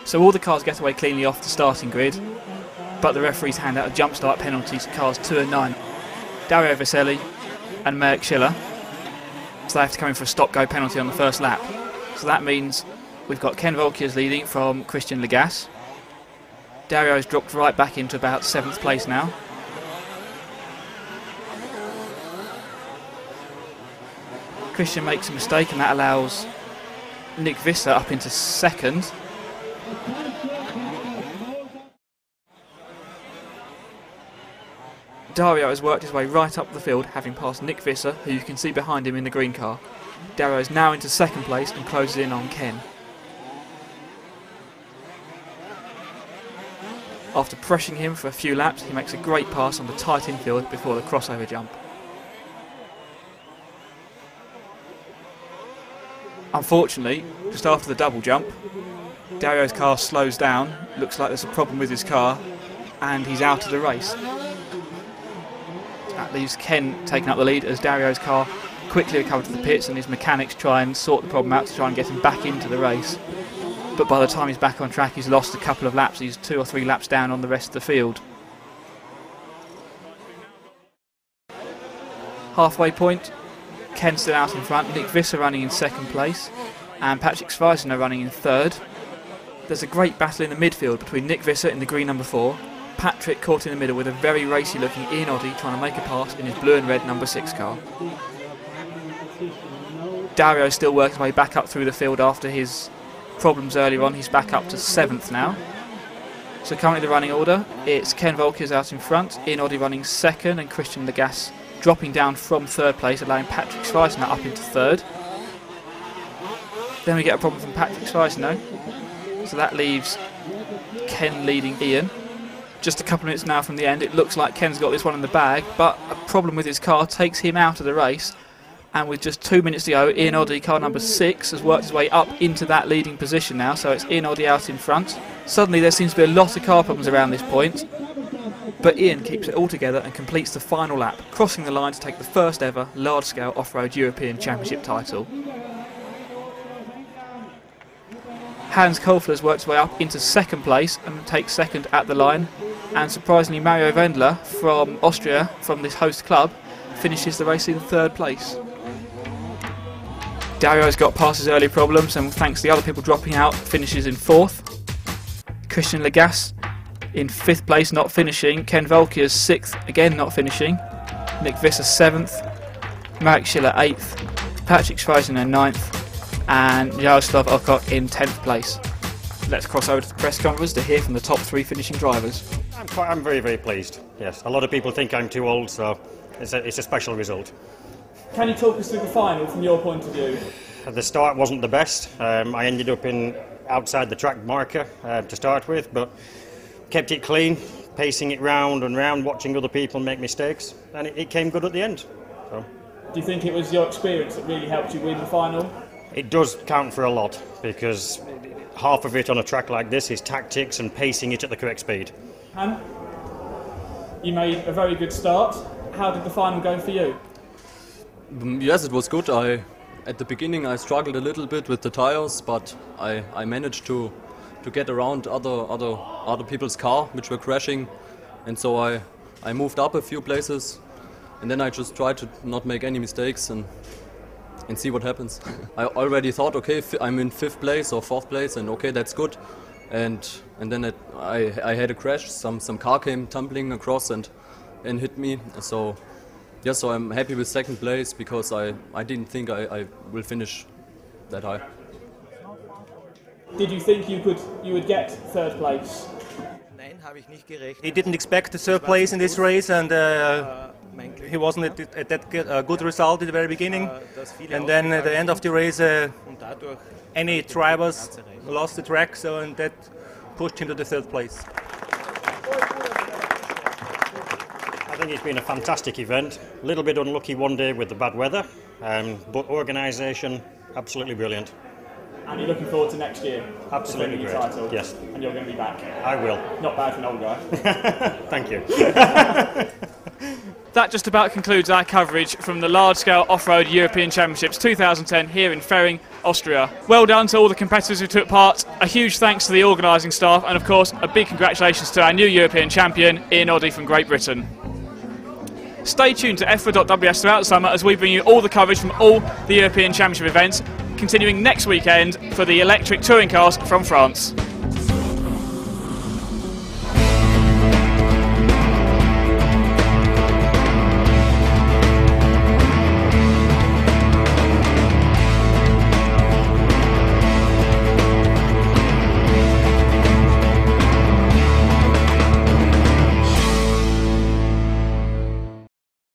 So all the cars get away cleanly off the starting grid, but the referees hand out a jump start penalty to cars 2 and 9. Dario Vaselli and Merrick Schiller. So they have to come in for a stop-go penalty on the first lap. So that means we've got Ken Volkers leading from Christian Legas. Dario's dropped right back into about 7th place now. Christian makes a mistake and that allows Nick Visser up into 2nd. Dario has worked his way right up the field, having passed Nick Visser, who you can see behind him in the green car. Dario is now into 2nd place and closes in on Ken. After pressuring him for a few laps, he makes a great pass on the tight infield before the crossover jump. Unfortunately, just after the double jump, Dario's car slows down, looks like there's a problem with his car, and he's out of the race. That leaves Ken taking up the lead as Dario's car quickly recovered to the pits and his mechanics try and sort the problem out to try and get him back into the race. But by the time he's back on track, he's lost a couple of laps. He's 2 or 3 laps down on the rest of the field. Halfway point, Ken still out in front, Nick Visser running in 2nd place and Patrick Schweizner running in 3rd. There's a great battle in the midfield between Nick Visser in the green number 4, Patrick caught in the middle with a very racy looking Ian Oddie trying to make a pass in his blue and red number 6 car. Dario still works his way back up through the field after his problems earlier on. He's back up to 7th now. So currently the running order, it's Ken Volkers out in front, Ian Oddie running 2nd and Christian Legas dropping down from 3rd place, allowing Patrick Schweizner up into 3rd. Then we get a problem from Patrick Schweizner, so that leaves Ken leading Ian. Just a couple of minutes now from the end, it looks like Ken's got this one in the bag, but a problem with his car takes him out of the race, and with just 2 minutes to go, Ian Oddie, car number 6, has worked his way up into that leading position now, so it's Ian Oddie out in front. Suddenly there seems to be a lot of car problems around this point, but Ian keeps it all together and completes the final lap, crossing the line to take the first ever large-scale off-road European Championship title. Hans Koffler has worked his way up into 2nd place and takes 2nd at the line, and surprisingly Mario Wendler from Austria, from this host club, finishes the race in 3rd place. Dario's got past his early problems and thanks to the other people dropping out, finishes in 4th. Christian Legas in 5th place, not finishing. Ken Volkers 6th, again not finishing. Nick Visser 7th. Marek Schiller 8th. Patrick Schweizner 9th. And Jaroslav Okok in 10th place. Let's cross over to the press conference to hear from the top 3 finishing drivers. I'm very, very pleased. Yes, a lot of people think I'm too old, so it's a special result. Can you talk us through the final from your point of view? The start wasn't the best. I ended up outside the track marker to start with, but kept it clean, pacing it round and round, watching other people make mistakes, and it came good at the end. So. Do you think it was your experience that really helped you win the final? It does count for a lot, because half of it on a track like this is tactics and pacing it at the correct speed. Han, you made a very good start. How did the final go for you? Yes, it was good. At the beginning I struggled a little bit with the tires, but I managed to get around other people's car which were crashing, and so I moved up a few places, and then I just tried to not make any mistakes and see what happens. I already thought, okay, I'm in 5th place or 4th place, and okay, that's good. And then I had a crash. Some car came tumbling across and hit me. So yeah, so I'm happy with 2nd place because I didn't think I will finish that high. Did you think you would get 3rd place? He didn't expect the 3rd place in this race, and he wasn't at that good result at the very beginning. And then at the end of the race, any drivers lost the track, and that pushed him to the 3rd place. I think it's been a fantastic event. A little bit unlucky one day with the bad weather, but organisation absolutely brilliant. And you're looking forward to next year? Absolutely great. Title, yes. And you're going to be back? I will. Not bad for an old guy. Thank you. That just about concludes our coverage from the large-scale off-road European Championships 2010 here in Ferring, Austria. Well done to all the competitors who took part, a huge thanks to the organising staff, and of course a big congratulations to our new European champion, Ian Oddie from Great Britain. Stay tuned to EFRA.ws throughout the summer as we bring you all the coverage from all the European Championship events, continuing next weekend for the electric touring cars from France.